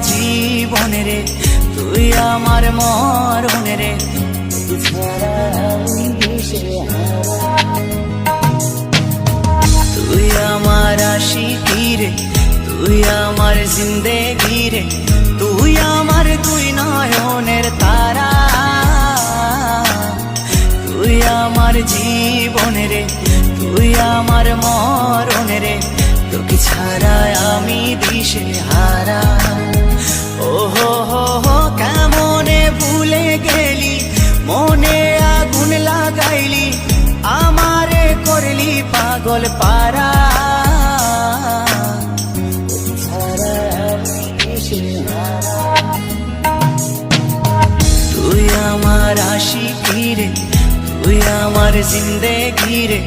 জীবন রে, তুই আমার মরণ রে, তুই ছাড়া আমি দিশেহারা। তুই আমার আশিকি রে, তুই আমার জিন্দেগি রে, তুই আমার দুই নয়নের তারা। তুই আমার জীবন রে, তুই আমার মরণ রে, তোকে ছাড়া আমি দিশেহারা। ও হো হো হো কেমনে ভুলে গেলি, মনে আগুন লাগাইলি, আমারে করলি পাগল পারা। তুই আমার আশিকি রে, তুই আমার জিন্দেগি রে,